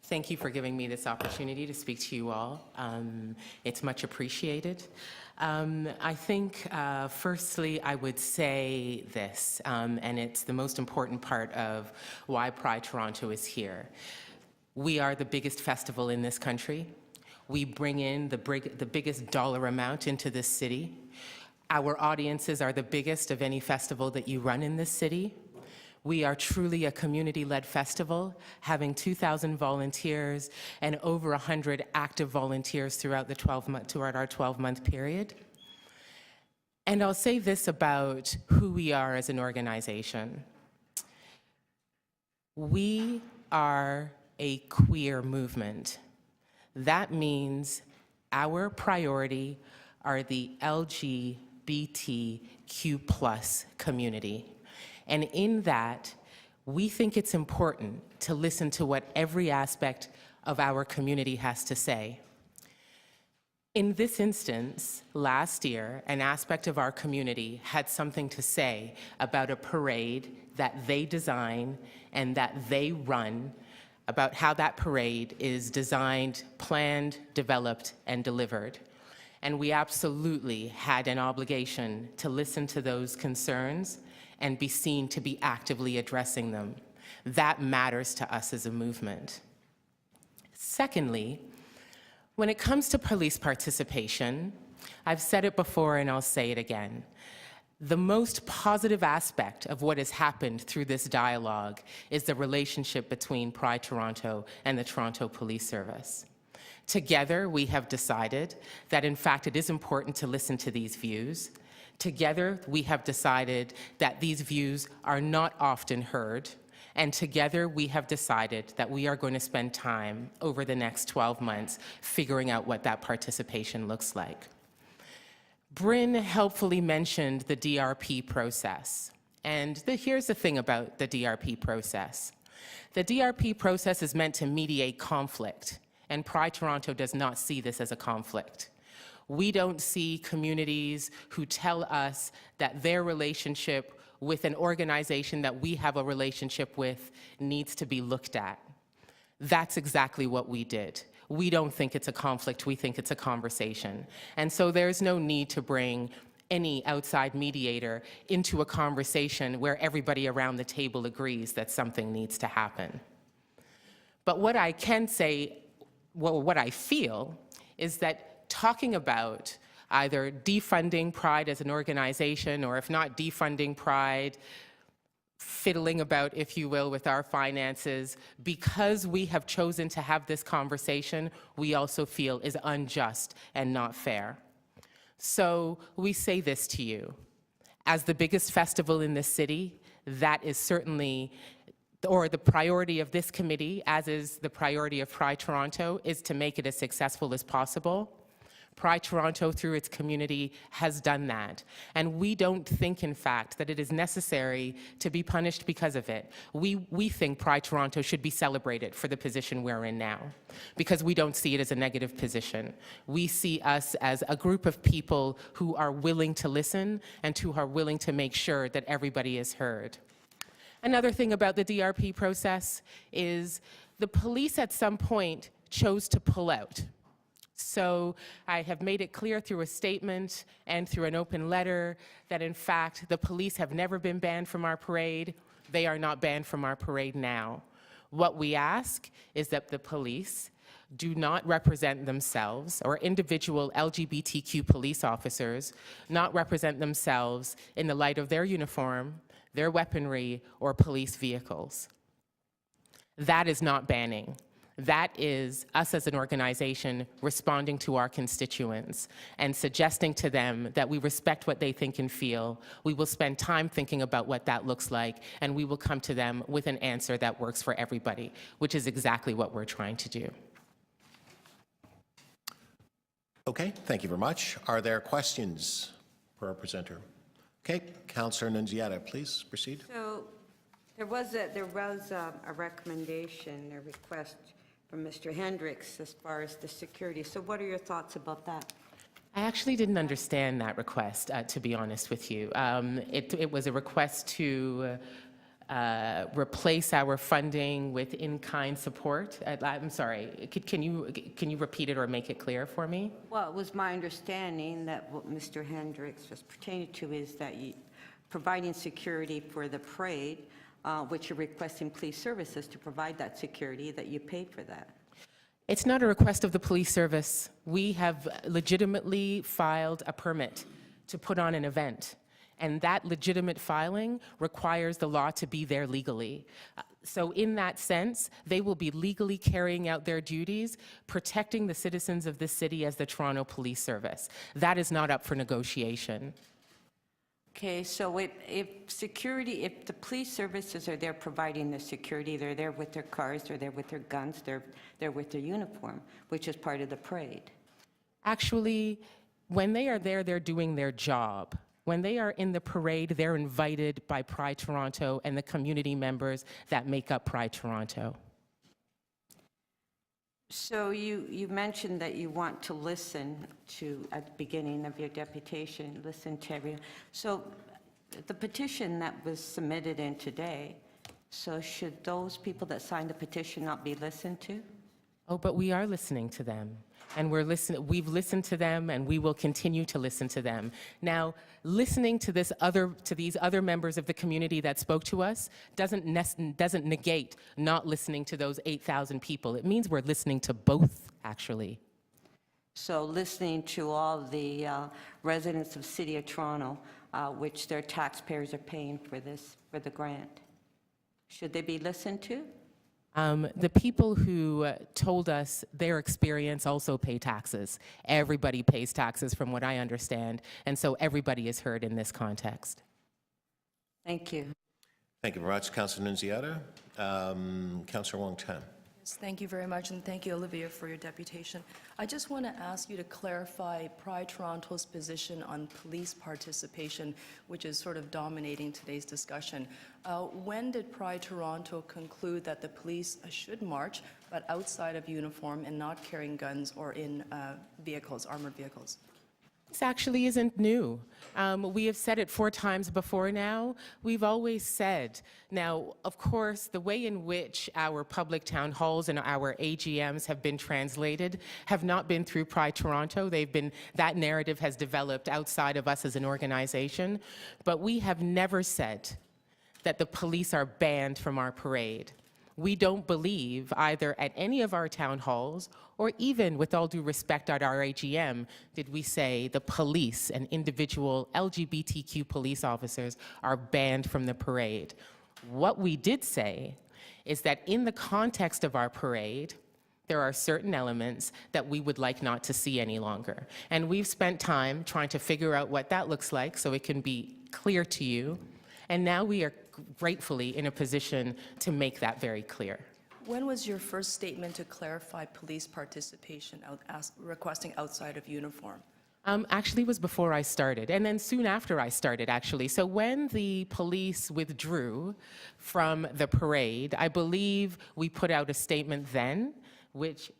Thank you for giving me this opportunity to speak to you all. It's much appreciated. I think, firstly, I would say this, and it's the most important part of why Pride Toronto is here. We are the biggest festival in this country. We bring in the biggest dollar amount into this city. Our audiences are the biggest of any festival that you run in this city. We are truly a community-led festival, having 2,000 volunteers and over 100 active volunteers throughout our 12-month period. And I'll say this about who we are as an organization. We are a queer movement. That means our priority are the LGBTQ+ community. And in that, we think it's important to listen to what every aspect of our community has to say. In this instance, last year, an aspect of our community had something to say about a parade that they design and that they run, about how that parade is designed, planned, developed, and delivered. And we absolutely had an obligation to listen to those concerns and be seen to be actively addressing them. That matters to us as a movement. Secondly, when it comes to police participation, I've said it before and I'll say it again. The most positive aspect of what has happened through this dialogue is the relationship between Pride Toronto and the Toronto Police Service. Together, we have decided that in fact it is important to listen to these views. Together, we have decided that these views are not often heard, and together we have decided that we are going to spend time over the next 12 months figuring out what that participation looks like. Bryn helpfully mentioned the DRP process, and here's the thing about the DRP process. The DRP process is meant to mediate conflict, and Pride Toronto does not see this as a conflict. We don't see communities who tell us that their relationship with an organization that we have a relationship with needs to be looked at. That's exactly what we did. We don't think it's a conflict, we think it's a conversation. And so there's no need to bring any outside mediator into a conversation where everybody around the table agrees that something needs to happen. But what I can say, well, what I feel is that talking about either defunding Pride as an organization, or if not defunding Pride, fiddling about, if you will, with our finances, because we have chosen to have this conversation, we also feel is unjust and not fair. So we say this to you. As the biggest festival in this city, that is certainly, or the priority of this committee, as is the priority of Pride Toronto, is to make it as successful as possible. Pride Toronto, through its community, has done that. And we don't think, in fact, that it is necessary to be punished because of it. We think Pride Toronto should be celebrated for the position we're in now, because we don't see it as a negative position. We see us as a group of people who are willing to listen and who are willing to make sure that everybody is heard. Another thing about the DRP process is the police at some point chose to pull out. So I have made it clear through a statement and through an open letter that in fact the police have never been banned from our parade. They are not banned from our parade now. What we ask is that the police do not represent themselves, or individual LGBTQ police officers not represent themselves in the light of their uniform, their weaponry, or police vehicles. That is not banning. That is us as an organization responding to our constituents and suggesting to them that we respect what they think and feel. We will spend time thinking about what that looks like, and we will come to them with an answer that works for everybody, which is exactly what we're trying to do. Okay, thank you very much. Are there questions for our presenter? Okay, Councillor Nunziata, please proceed. So there was a recommendation, a request from Mr. Hendricks as far as the security. So what are your thoughts about that? I actually didn't understand that request, to be honest with you. It was a request to replace our funding with in-kind support. I'm sorry, can you repeat it or make it clear for me? Well, it was my understanding that what Mr. Hendricks was pertaining to is that you providing security for the parade, which you're requesting police services to provide that security, that you paid for that. It's not a request of the police service. We have legitimately filed a permit to put on an event, and that legitimate filing requires the law to be there legally. So in that sense, they will be legally carrying out their duties, protecting the citizens of this city as the Toronto Police Service. That is not up for negotiation. Okay, so if the police services are there providing the security, they're there with their cars, they're there with their guns, they're with their uniform, which is part of the parade. Actually, when they are there, they're doing their job. When they are in the parade, they're invited by Pride Toronto and the community members that make up Pride Toronto. So you mentioned that you want to listen to, at the beginning of your deputation, listen to everyone. So the petition that was submitted in today, so should those people that signed the petition not be listened to? Oh, but we are listening to them. And we've listened to them, and we will continue to listen to them. Now, listening to these other members of the community that spoke to us doesn't negate not listening to those 8,000 people. It means we're listening to both, actually. So listening to all the residents of City of Toronto, which their taxpayers are paying for the grant, should they be listened to? The people who told us their experience also pay taxes. Everybody pays taxes from what I understand, and so everybody is heard in this context. Thank you. Thank you very much, Councillor Nunziata. Councillor Wong-Tam. Yes, thank you very much, and thank you, Olivia, for your deputation. I just want to ask you to clarify Pride Toronto's position on police participation, which is sort of dominating today's discussion. When did Pride Toronto conclude that the police should march, but outside of uniform and not carrying guns or in vehicles, armored vehicles? This actually isn't new. We have said it 4 times before now. We've always said, now, of course, the way in which our public town halls and our AGMs have been translated have not been through Pride Toronto. That narrative has developed outside of us as an organization. But we have never said that the police are banned from our parade. We don't believe either at any of our town halls or even, with all due respect, at our AGM, did we say the police and individual LGBTQ police officers are banned from the parade. What we did say is that in the context of our parade, there are certain elements that we would like not to see any longer. And we've spent time trying to figure out what that looks like so it can be clear to you. And now we are gratefully in a position to make that very clear. When was your first statement to clarify police participation, requesting outside of uniform? Actually, it was before I started, and then soon after I started, actually. So when the police withdrew from the parade, I believe we put out a statement then, which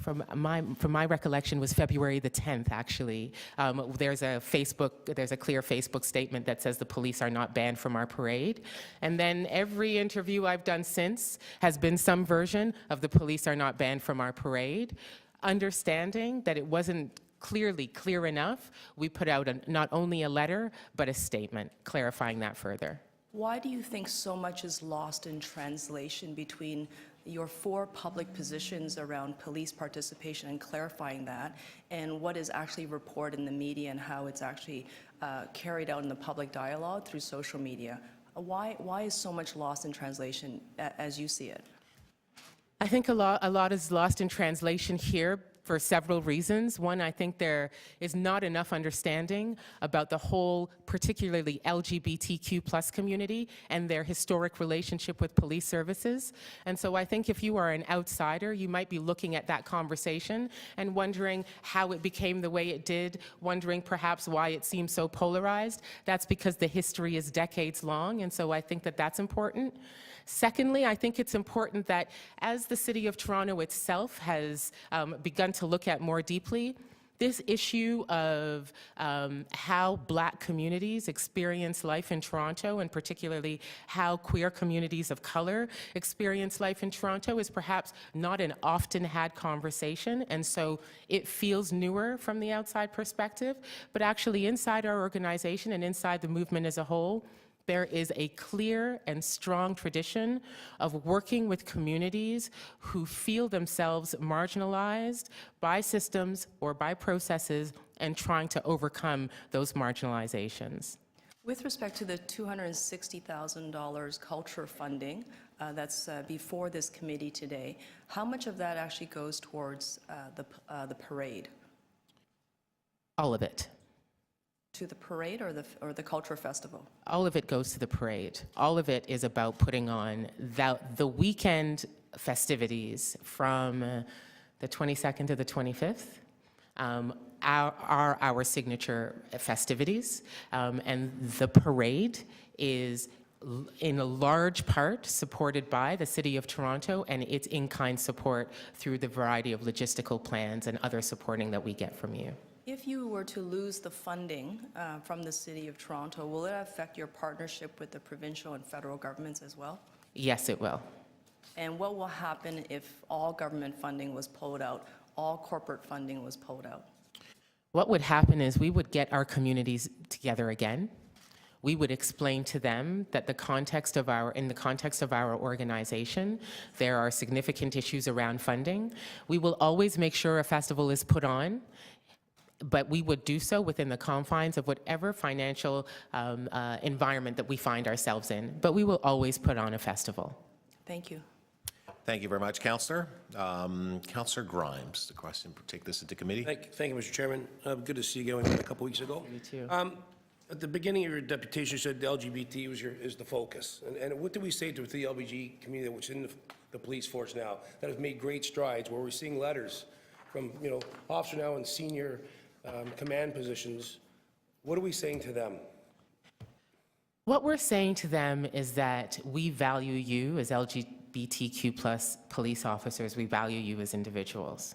from my recollection was February the 10th, actually. There's a clear Facebook statement that says the police are not banned from our parade. And then every interview I've done since has been some version of the police are not banned from our parade. Understanding that it wasn't clear enough, we put out not only a letter, but a statement clarifying that further. Why do you think so much is lost in translation between your 4 public positions around police participation and clarifying that, and what is actually reported in the media and how it's actually carried out in the public dialogue through social media? Why is so much lost in translation as you see it? I think a lot is lost in translation here for several reasons. One, I think there is not enough understanding about the whole, particularly LGBTQ plus community and their historic relationship with police services. And so I think if you are an outsider, you might be looking at that conversation and wondering how it became the way it did, wondering perhaps why it seems so polarized. That's because the history is decades long, and so I think that that's important. Secondly, I think it's important that as the City of Toronto itself has begun to look at more deeply, this issue of how Black communities experience life in Toronto, and particularly how queer communities of color experience life in Toronto, is perhaps not an often had conversation, and so it feels newer from the outside perspective. But actually inside our organization and inside the movement as a whole, there is a clear and strong tradition of working with communities who feel themselves marginalized by systems or by processes and trying to overcome those marginalizations. With respect to the $260,000 culture funding that's before this committee today, how much of that actually goes towards the parade? All of it. To the parade or the culture festival? All of it goes to the parade. All of it is about putting on the weekend festivities from the 22nd to the 25th. Are our signature festivities, and the parade is in a large part supported by the City of Toronto and its in-kind support through the variety of logistical plans and other supporting that we get from you. If you were to lose the funding from the City of Toronto, will it affect your partnership with the provincial and federal governments as well? Yes, it will. And what will happen if all government funding was pulled out, all corporate funding was pulled out? What would happen is we would get our communities together again. We would explain to them that in the context of our organization, there are significant issues around funding. We will always make sure a festival is put on, but we would do so within the confines of whatever financial environment that we find ourselves in. But we will always put on a festival. Thank you. Thank you very much, Councillor. Councillor Grimes, the question, take this into committee. Thank you, Mr. Chairman. Good to see you again. We met a couple weeks ago. You too. At the beginning of your deputation, you said the LGBT is the focus. And what do we say to the LBG community, which is in the police force now, that have made great strides, where we're seeing letters from, officer now in senior command positions? What are we saying to them? What we're saying to them is that we value you as LGBTQ plus police officers. We value you as individuals.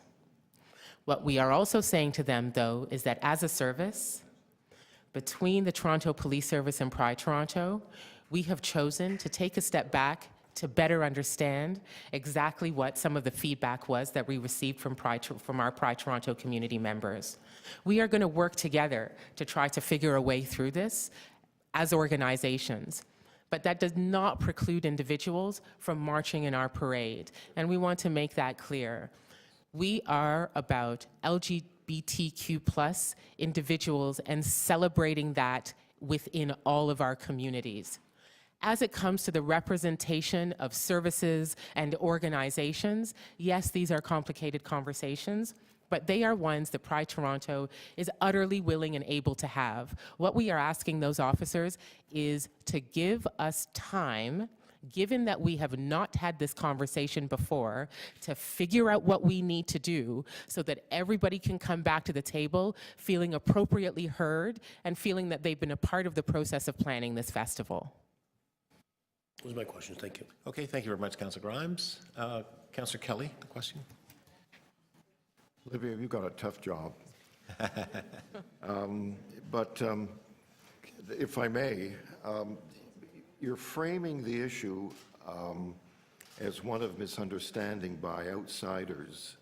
What we are also saying to them, though, is that as a service, between the Toronto Police Service and Pride Toronto, we have chosen to take a step back to better understand exactly what some of the feedback was that we received from our Pride Toronto community members. We are going to work together to try to figure a way through this as organizations. But that does not preclude individuals from marching in our parade. And we want to make that clear. We are about LGBTQ plus individuals and celebrating that within all of our communities. As it comes to the representation of services and organizations, yes, these are complicated conversations, but they are ones that Pride Toronto is utterly willing and able to have. What we are asking those officers is to give us time, given that we have not had this conversation before, to figure out what we need to do so that everybody can come back to the table feeling appropriately heard and feeling that they've been a part of the process of planning this festival. Those are my questions. Thank you. Okay, thank you very much, Councillor Grimes. Councillor Kelly, the question. Olivia, you've got a tough job. But if I may, you're framing the issue as one of misunderstanding by outsiders.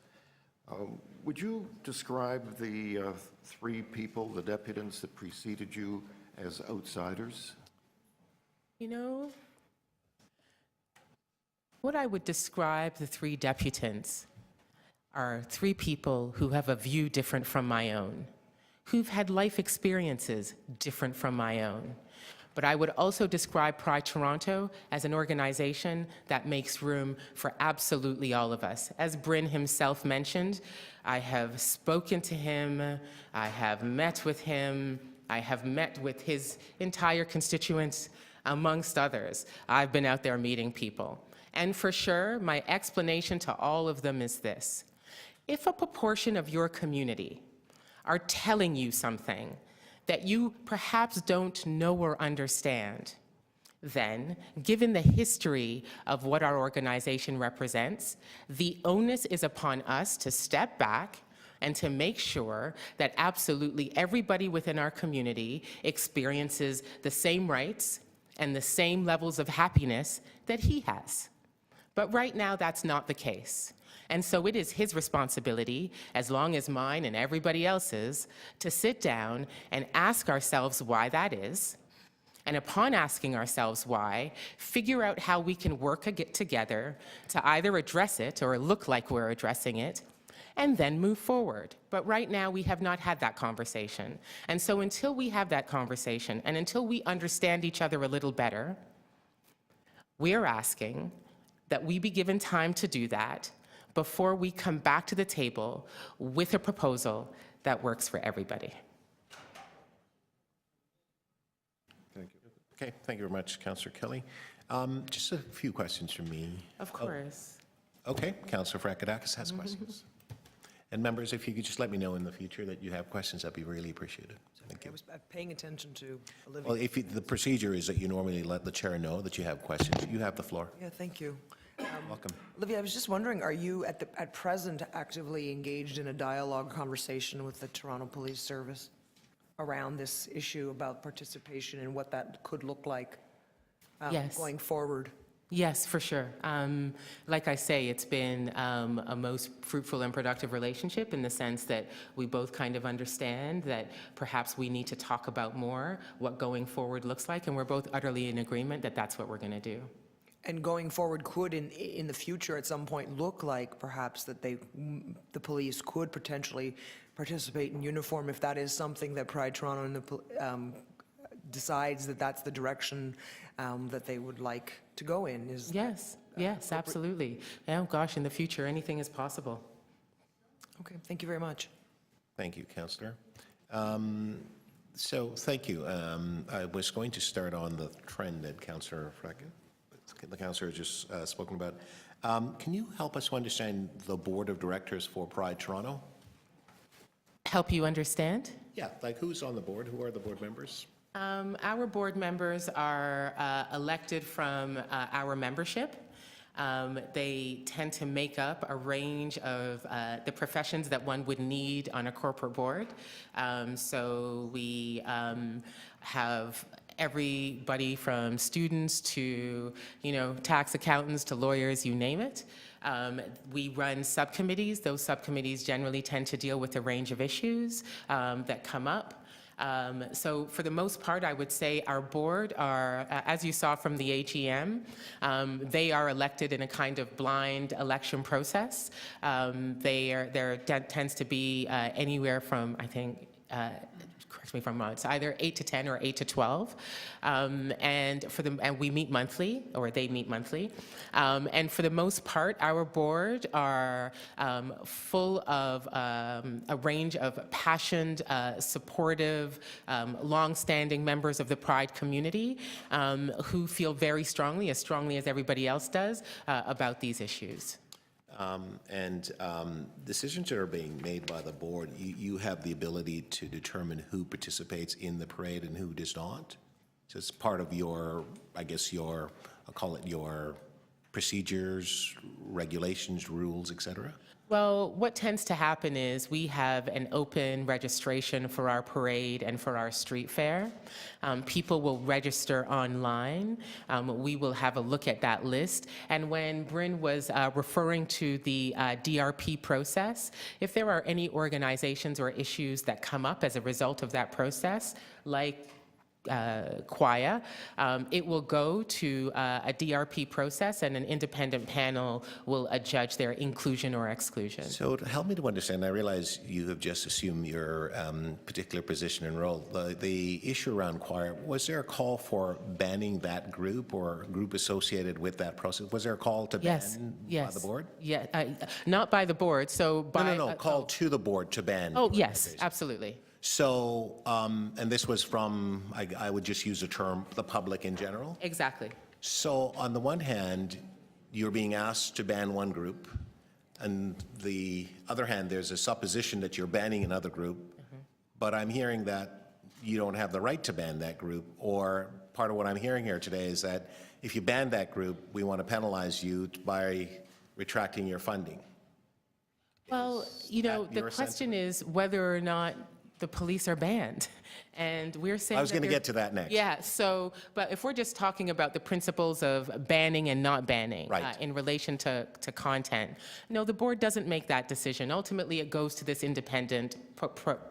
Would you describe the three people, the deputants that preceded you, as outsiders? What I would describe the three deputants are three people who have a view different from my own, who've had life experiences different from my own. But I would also describe Pride Toronto as an organization that makes room for absolutely all of us. As Bryn himself mentioned, I have spoken to him, I have met with him, I have met with his entire constituents, amongst others. I've been out there meeting people. And for sure, my explanation to all of them is this. If a proportion of your community are telling you something that you perhaps don't know or understand, then, given the history of what our organization represents, the onus is upon us to step back and to make sure that absolutely everybody within our community experiences the same rights and the same levels of happiness that he has. But right now, that's not the case. And so it is his responsibility, as long as mine and everybody else's, to sit down and ask ourselves why that is. And upon asking ourselves why, figure out how we can work together to either address it or look like we're addressing it, and then move forward. But right now, we have not had that conversation. And so until we have that conversation, and until we understand each other a little better, we're asking that we be given time to do that before we come back to the table with a proposal that works for everybody. Okay, thank you very much, Councillor Kelly. Just a few questions from me. Of course. Okay, Councillor Frakadakis has questions. And members, if you could just let me know in the future that you have questions, that'd be really appreciated. Thank I you. was paying attention to Olivia. Well, the procedure is that you normally let the chair know that you have questions. You have the floor. Yeah, thank you. Welcome. Olivia, I was just wondering, are you at present actively engaged in a dialogue conversation with the Toronto Police Service around this issue about participation and what that could look like Yes. going forward? Yes, for sure. Like I say, it's been a most fruitful and productive relationship in the sense that we both kind of understand that perhaps we need to talk about more what going forward looks like, and we're both utterly in agreement that that's what we're going to do. And going forward could, in the future, at some point, look like perhaps that the police could potentially participate in uniform if that is something that Pride Toronto and decides that that's the direction that they would like to go in. Yes, yes, absolutely. Oh, gosh, in the future, anything is possible. Okay, thank you very much. Thank you, Councillor. So, thank you. I was going to start on the trend that the councillor just spoken about. Can you help us to understand the board of directors for Pride Toronto? Help you understand? Yeah, like who's on the board? Who are the board members? Our board members are elected from our membership. They tend to make up a range of the professions that one would need on a corporate board. So we have everybody from students to, tax accountants to lawyers, you name it. We run subcommittees. Those subcommittees generally tend to deal with a range of issues that come up. So for the most part, I would say our board are, as you saw from the AGM, they are elected in a kind of blind election process. There tends to be anywhere from, I think, correct me if I'm wrong, it's either 8 to 10 or 8 to 12. And we meet monthly, or they meet monthly. And for the most part, our board are full of a range of passionate, supportive, long-standing members of the Pride community who feel very strongly as everybody else does, about these issues. Decisions that are being made by the board, you have the ability to determine who participates in the parade and who does not? So it's part of your, I'll call it your procedures, regulations, rules, et cetera? Well, what tends to happen is we have an open registration for our parade and for our street fair. People will register online. We will have a look at that list. And when Bryn was referring to the DRP process, if there are any organizations or issues that come up as a result of that process, like QIA, it will go to a DRP process, and an independent panel will adjudge their inclusion or exclusion. So to help me to understand, I realize you have just assumed your particular position and role. The issue around choir, was there a call for banning that group or a group associated with that process? Was there a call to ban by the board? Yeah, not by the board, so by... No, call to the board to ban. Oh, yes, absolutely. So, and this was from, I would just use the term, the public in general? Exactly. So on the one hand, you're being asked to ban one group, and the other hand, there's a supposition that you're banning another group, but I'm hearing that you don't have the right to ban that group, or part of what I'm hearing here today is that if you ban that group, we want to penalize you by retracting your funding. Well, you know, that the your question is whether or not the police are banned. And we're saying I was that going to they're- get to that next. Yeah, so, but if we're just talking about the principles of banning and not banning Right. in relation to content, no, the board doesn't make that decision. Ultimately, it goes to this independent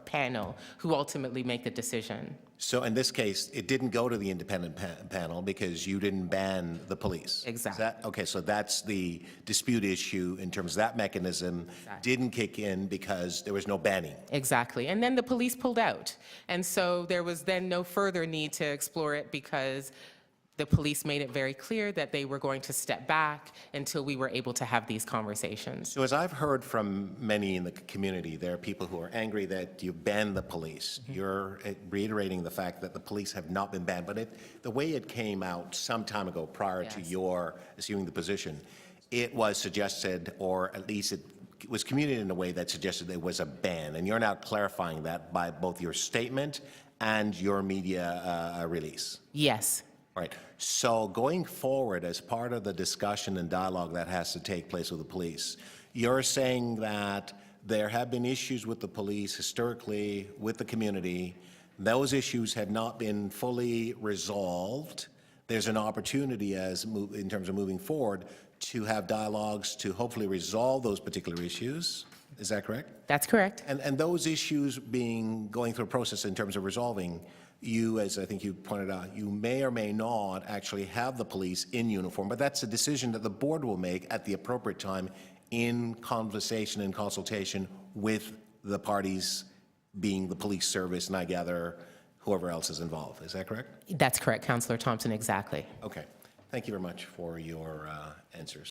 panel who ultimately make the decision. So in this case, it didn't go to the independent panel because you didn't ban the police. Exactly. Okay, so that's the dispute issue in terms of that mechanism didn't kick in because there was no banning. Exactly. And then the police pulled out. And so there was then no further need to explore it because the police made it very clear that they were going to step back until we were able to have these conversations. So as I've heard from many in the community, there are people who are angry that you banned the police. You're reiterating the fact that the police have not been banned, but the way it came out some time ago prior to Yes. your assuming the position, it was suggested, or at least it was communicated in a way that suggested there was a ban, and you're now clarifying that by both your statement and your media release. Yes. Right. So going forward, as part of the discussion and dialogue that has to take place with the police, you're saying that there have been issues with the police historically, with the community. Those issues have not been fully resolved. There's an opportunity in terms of moving forward to have dialogues to hopefully resolve those particular issues. Is that correct? That's correct. And those issues going through a process in terms of resolving, you, as I think you pointed out, you may or may not actually have the police in uniform, but that's a decision that the board will make at the appropriate time in conversation and consultation with the parties, being the police service, and I gather whoever else is involved. Is that correct? That's correct, Councillor Thompson, exactly. Okay. Thank you very much for your answers.